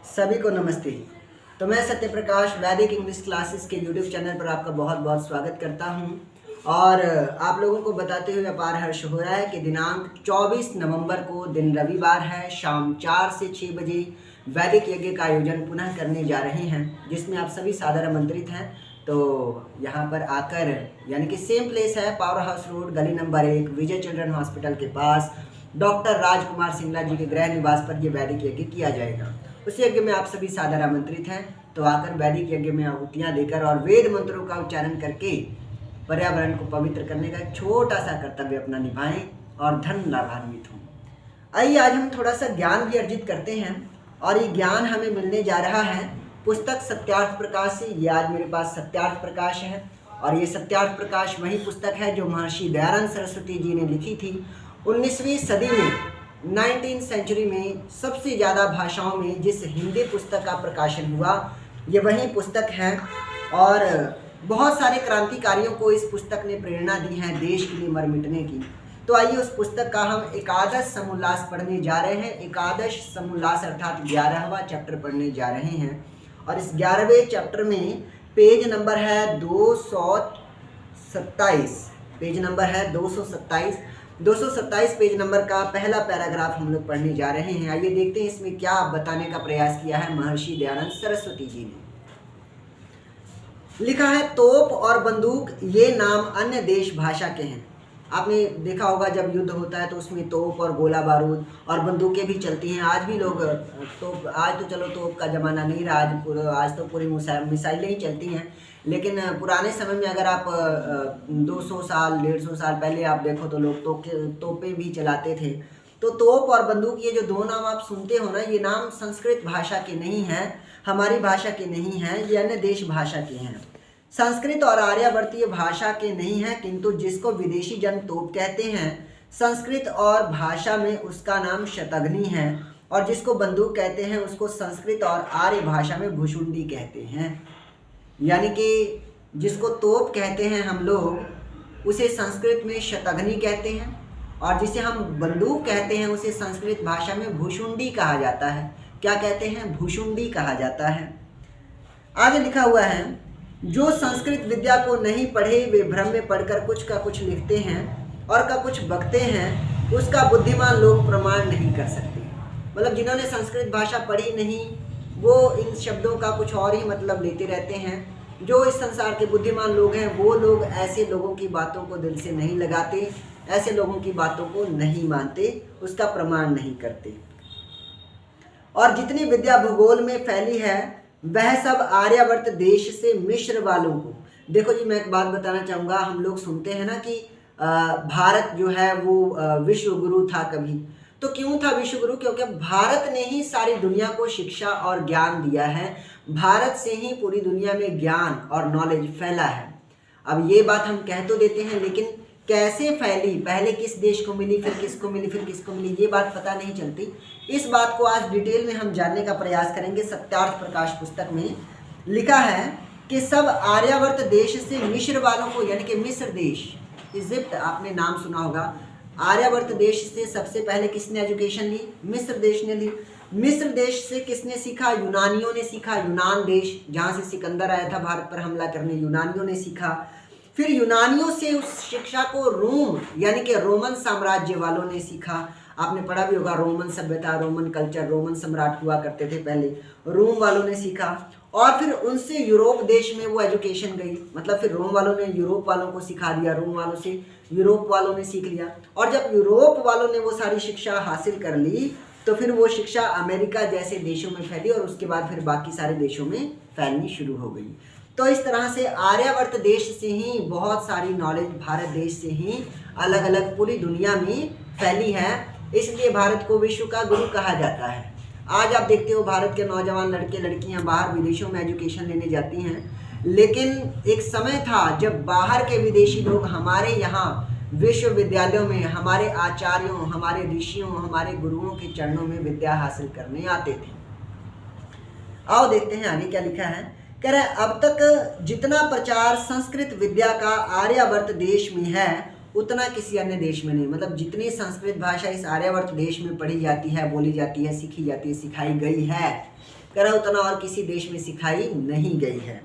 सभी को नमस्ते। तो मैं सत्य प्रकाश वैदिक इंग्लिश क्लासेस के यूट्यूब चैनल पर आपका बहुत बहुत स्वागत करता हूं और आप लोगों को बताते हुए अपार हर्ष हो रहा है कि दिनांक 24 नवंबर को दिन रविवार है, शाम 4 से 6 बजे वैदिक यज्ञ का आयोजन पुनः करने जा रहे हैं, जिसमें आप सभी सादर आमंत्रित हैं। तो यहाँ पर आकर, यानी कि सेम प्लेस है, पावर हाउस रोड, गली नंबर 1, विजय चिल्ड्रन हॉस्पिटल के पास डॉक्टर राजकुमार सिंगला जी के गृह निवास पर यह वैदिक यज्ञ किया जाएगा। उस यज्ञ में आप सभी सादर आमंत्रित हैं। तो आकर वैदिक यज्ञ में आहुतियाँ देकर और वेद मंत्रों का उच्चारण करके पर्यावरण को पवित्र करने का एक छोटा सा कर्तव्य अपना निभाएं और धन लाभान्वित हों। आइए आज हम थोड़ा सा ज्ञान भी अर्जित करते हैं और ये ज्ञान हमें मिलने जा रहा है पुस्तक सत्यार्थ प्रकाश से। ये आज मेरे पास सत्यार्थ प्रकाश है और ये सत्यार्थ प्रकाश वही पुस्तक है जो महर्षि दयानंद सरस्वती जी ने लिखी थी 19वीं सदी में, 19th सेंचुरी में सबसे ज़्यादा भाषाओं में जिस हिंदी पुस्तक का प्रकाशन हुआ, ये वही पुस्तक है। और बहुत सारे क्रांतिकारियों को इस पुस्तक ने प्रेरणा दी है देश के लिए मर मिटने की। तो आइए उस पुस्तक का हम एकादश समोल्लास पढ़ने जा रहे हैं। एकादश समोल्लास अर्थात 11वां चैप्टर पढ़ने जा रहे हैं और इस 11वें चैप्टर में पेज नंबर है 227। पेज नंबर है 227 पेज नंबर का पहला पैराग्राफ हम लोग पढ़ने जा रहे हैं। आइए देखते हैं इसमें क्या बताने का प्रयास किया है महर्षि दयानंद सरस्वती जी ने। लिखा है, तोप और बंदूक ये नाम अन्य देश भाषा के हैं। आपने देखा होगा जब युद्ध होता है तो उसमें तोप और गोला बारूद और बंदूकें भी चलती हैं। आज भी लोग तोप, आज तो चलो तोप का ज़माना नहीं रहा, आज तो पूरी मिसाइलें ही चलती हैं। लेकिन पुराने समय में अगर आप 200 साल 150 साल पहले आप देखो तो लोग तोपें भी चलाते थे। तो तोप और बंदूक ये जो दो नाम आप सुनते हो ना, ये नाम संस्कृत भाषा के नहीं हैं, हमारी भाषा के नहीं हैं, ये अन्य देश भाषा के हैं। संस्कृत और आर्यावर्तीय भाषा के नहीं हैं, किंतु जिसको विदेशी जन तोप कहते हैं संस्कृत और भाषा में उसका नाम शतघ्नी है, और जिसको बंदूक कहते हैं उसको संस्कृत और आर्य भाषा में भुशुंडी कहते हैं। यानी कि जिसको तोप कहते हैं हम लोग उसे संस्कृत में शतघ्नी कहते हैं, और जिसे हम बंदूक कहते हैं उसे संस्कृत भाषा में भुशुंडी कहा जाता है। क्या कहते हैं? भुशुंडी कहा जाता है। आगे लिखा हुआ है, जो संस्कृत विद्या को नहीं पढ़े वे भ्रम में पढ़कर कुछ का कुछ लिखते हैं और का कुछ बकते हैं, उसका बुद्धिमान लोग प्रमाण नहीं कर सकते। मतलब जिन्होंने संस्कृत भाषा पढ़ी नहीं वो इन शब्दों का कुछ और ही मतलब लेते रहते हैं। जो इस संसार के बुद्धिमान लोग हैं वो लोग ऐसे लोगों की बातों को दिल से नहीं लगाते, ऐसे लोगों की बातों को नहीं मानते, उसका प्रमाण नहीं करते। और जितनी विद्या भूगोल में फैली है वह सब आर्यावर्त देश से मिस्र वालों को। देखो जी, मैं एक बात बताना चाहूँगा। हम लोग सुनते हैं ना कि भारत जो है वो विश्व गुरु था कभी। तो क्यों था विश्व गुरु? क्योंकि भारत ने ही सारी दुनिया को शिक्षा और ज्ञान दिया है। भारत से ही पूरी दुनिया में ज्ञान और नॉलेज फैला है। अब ये बात हम कह तो देते हैं, लेकिन कैसे फैली, पहले किस देश को मिली, फिर किसको मिली, फिर किसको मिली, ये बात पता नहीं चलती। इस बात को आज डिटेल में हम जानने का प्रयास करेंगे। सत्यार्थ प्रकाश पुस्तक में लिखा है कि सब आर्यावर्त देश से मिस्र वालों को, यानी कि मिस्र देश, इजिप्ट आपने नाम सुना होगा। आर्यावर्त देश से सबसे पहले किसने एजुकेशन ली? मिस्र देश ने ली। मिस्र देश से किसने सीखा? यूनानियों ने सीखा। यूनान देश जहाँ से सिकंदर आया था भारत पर हमला करने, यूनानियों ने सीखा। फिर यूनानियों से उस शिक्षा को रोम यानी कि रोमन साम्राज्य वालों ने सीखा। आपने पढ़ा भी होगा, रोमन सभ्यता, रोमन कल्चर, रोमन सम्राट हुआ करते थे पहले, रोम वालों ने सीखा। और फिर उनसे यूरोप देश में वो एजुकेशन गई, मतलब फिर रोम वालों ने यूरोप वालों को सिखा दिया, रोम वालों से यूरोप वालों ने सीख लिया। और जब यूरोप वालों ने वो सारी शिक्षा हासिल कर ली तो फिर वो शिक्षा अमेरिका जैसे देशों में फैली और उसके बाद फिर बाकी सारे देशों में फैलनी शुरू हो गई। तो इस तरह से आर्यावर्त देश से ही बहुत सारी नॉलेज भारत देश से ही अलग अलग पूरी दुनिया में फैली है। इसलिए भारत को विश्व का गुरु कहा जाता है। आज आप देखते हो भारत के नौजवान लड़के लड़कियां बाहर विदेशों में एजुकेशन लेने जाती हैं, लेकिन एक समय था जब बाहर के विदेशी लोग हमारे यहाँ विश्वविद्यालयों में हमारे आचार्यों, हमारे ऋषियों, हमारे गुरुओं के चरणों में विद्या हासिल करने आते थे। आओ देखते हैं आगे क्या लिखा है। कह रहा है, अब तक जितना प्रचार संस्कृत विद्या का आर्यावर्त देश में है उतना किसी अन्य देश में नहीं। मतलब जितनी संस्कृत भाषा इस आर्यावर्त देश में पढ़ी जाती है, बोली जाती है, सीखी जाती है, सिखाई गई है, कह रहा उतना और किसी देश में सिखाई नहीं गई है।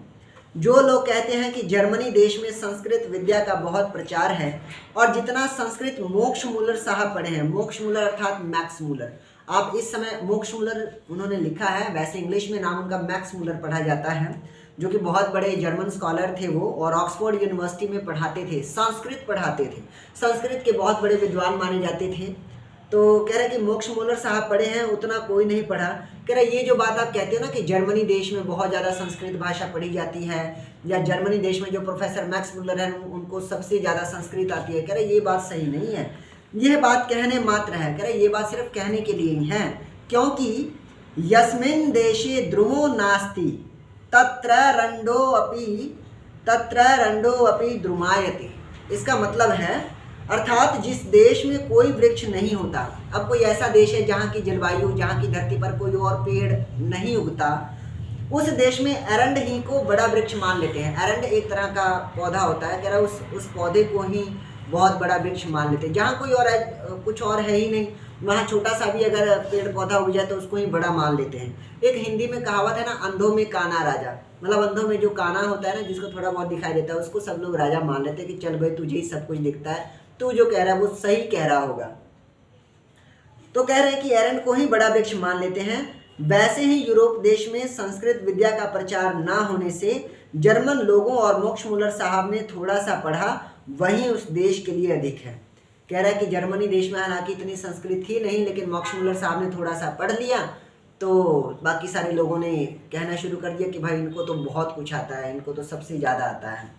जो लोग कहते हैं कि जर्मनी देश में संस्कृत विद्या का बहुत प्रचार है और जितना संस्कृत मोक्ष मूलर साहब पढ़े हैं, मोक्ष मूलर अर्थात मैक्स मूलर, आप इस समय मोक्ष मूलर उन्होंने लिखा है, वैसे इंग्लिश में नाम उनका मैक्स मूलर पढ़ा जाता है, जो कि बहुत बड़े जर्मन स्कॉलर थे वो, और ऑक्सफोर्ड यूनिवर्सिटी में पढ़ाते थे, संस्कृत पढ़ाते थे, संस्कृत के बहुत बड़े विद्वान माने जाते थे। तो कह रहे कि मोक्ष मूलर साहब पढ़े हैं, उतना कोई नहीं पढ़ा। कह रहे ये जो बात आप कहते हो ना कि जर्मनी देश में बहुत ज़्यादा संस्कृत भाषा पढ़ी जाती है, या जर्मनी देश में जो प्रोफेसर मैक्स मूलर हैं उनको सबसे ज़्यादा संस्कृत आती है, कह रहे ये बात सही नहीं है, यह बात कहने मात्र है। कह रहे ये बात सिर्फ कहने के लिए ही है, क्योंकि यस्मिन् देशे द्रुमो नास्ति तत्र रंडो अपि द्रुमायते। इसका मतलब है, अर्थात जिस देश में कोई वृक्ष नहीं होता, अब कोई ऐसा देश है जहाँ की जलवायु, जहाँ की धरती पर कोई और पेड़ नहीं उगता, उस देश में एरंड ही को बड़ा वृक्ष मान लेते हैं। एरंड एक तरह का पौधा होता है, कह रहा उस पौधे को ही बहुत बड़ा वृक्ष मान लेते हैं। जहाँ कोई और कुछ और है ही नहीं, वहाँ छोटा सा भी अगर पेड़ पौधा उग जाए तो उसको ही बड़ा मान लेते हैं। एक हिंदी में कहावत है ना, अंधों में काना राजा, मतलब अंधों में जो काना होता है ना, जिसको थोड़ा बहुत दिखाई देता है, उसको सब लोग राजा मान लेते हैं कि चल भाई तुझे ही सब कुछ दिखता है, तू जो कह रहा है वो सही कह रहा होगा। तो कह रहे हैं कि एरंड को ही बड़ा वृक्ष मान लेते हैं। वैसे ही यूरोप देश में संस्कृत विद्या का प्रचार ना होने से जर्मन लोगों और मोक्ष मूलर साहब ने थोड़ा सा पढ़ा, वहीं उस देश के लिए अधिक है। कह रहा है कि जर्मनी देश में हालांकि इतनी संस्कृत थी नहीं, लेकिन मोक्ष मूलर साहब ने थोड़ा सा पढ़ लिया, तो बाकी सारे लोगों ने कहना शुरू कर दिया कि भाई इनको तो बहुत कुछ आता है, इनको तो सबसे ज़्यादा आता है।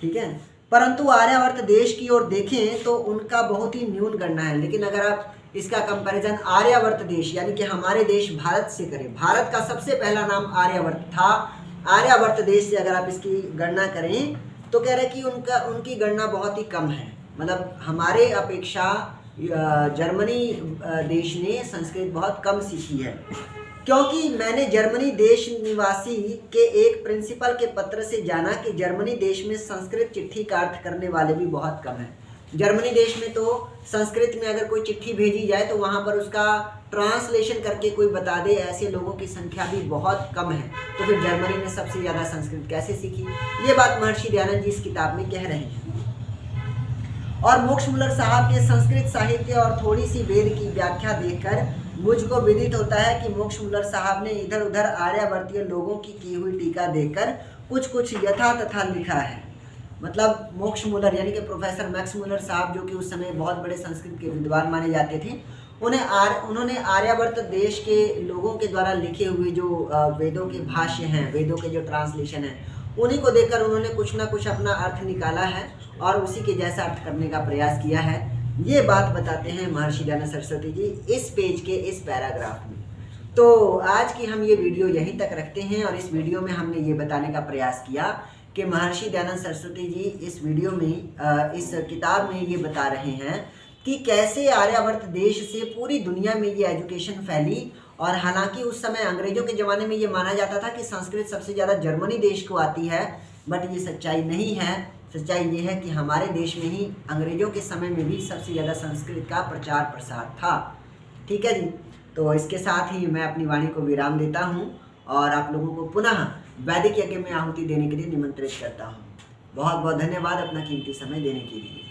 ठीक है, परंतु आर्यावर्त देश की ओर देखें तो उनका बहुत ही न्यून गणना है। लेकिन अगर आप इसका कंपैरिजन आर्यावर्त देश यानी कि हमारे देश भारत से करें, भारत का सबसे पहला नाम आर्यावर्त था, आर्यावर्त देश से अगर आप इसकी गणना करें तो कह रहे कि उनकी गणना बहुत ही कम है। मतलब हमारे अपेक्षा जर्मनी देश ने संस्कृत बहुत कम सीखी है, क्योंकि मैंने जर्मनी देश निवासी के एक प्रिंसिपल के पत्र से जाना कि जर्मनी देश में संस्कृत चिट्ठी का अर्थ करने वाले भी बहुत कम हैं। जर्मनी देश में तो संस्कृत में अगर कोई चिट्ठी भेजी जाए तो वहाँ पर उसका ट्रांसलेशन करके कोई बता दे, ऐसे लोगों की संख्या भी बहुत कम है। तो फिर जर्मनी ने सबसे ज़्यादा संस्कृत कैसे सीखी? ये बात महर्षि दयानंद जी इस किताब में कह रहे हैं। और मोक्ष मूलर साहब के संस्कृत साहित्य और थोड़ी सी वेद की व्याख्या देखकर मुझको विदित होता है कि मोक्ष मूलर साहब ने इधर उधर आर्यावर्तीय लोगों की हुई टीका देखकर कुछ यथा तथा लिखा है। मतलब मोक्ष मूलर यानी कि प्रोफेसर मैक्स मूलर साहब, जो कि उस समय बहुत बड़े संस्कृत के विद्वान माने जाते थे, उन्होंने आर्यावर्त देश के लोगों के द्वारा लिखे हुए जो वेदों के भाष्य हैं, वेदों के जो ट्रांसलेशन हैं, उन्हीं को देखकर उन्होंने कुछ ना कुछ अपना अर्थ निकाला है और उसी के जैसा अर्थ करने का प्रयास किया है। ये बात बताते हैं महर्षि दयानंद सरस्वती जी इस पेज के इस पैराग्राफ में। तो आज की हम ये वीडियो यहीं तक रखते हैं, और इस वीडियो में हमने ये बताने का प्रयास किया कि महर्षि दयानंद सरस्वती जी इस वीडियो में इस किताब में ये बता रहे हैं कि कैसे आर्यावर्त देश से पूरी दुनिया में ये एजुकेशन फैली। और हालांकि उस समय अंग्रेजों के ज़माने में ये माना जाता था कि संस्कृत सबसे ज़्यादा जर्मनी देश को आती है, बट ये सच्चाई नहीं है। सच्चाई ये है कि हमारे देश में ही अंग्रेजों के समय में भी सबसे ज़्यादा संस्कृत का प्रचार प्रसार था। ठीक है जी, तो इसके साथ ही मैं अपनी वाणी को विराम देता हूँ और आप लोगों को पुनः वैदिक यज्ञ में आहुति देने के लिए निमंत्रित करता हूँ। बहुत बहुत धन्यवाद अपना कीमती समय देने के लिए।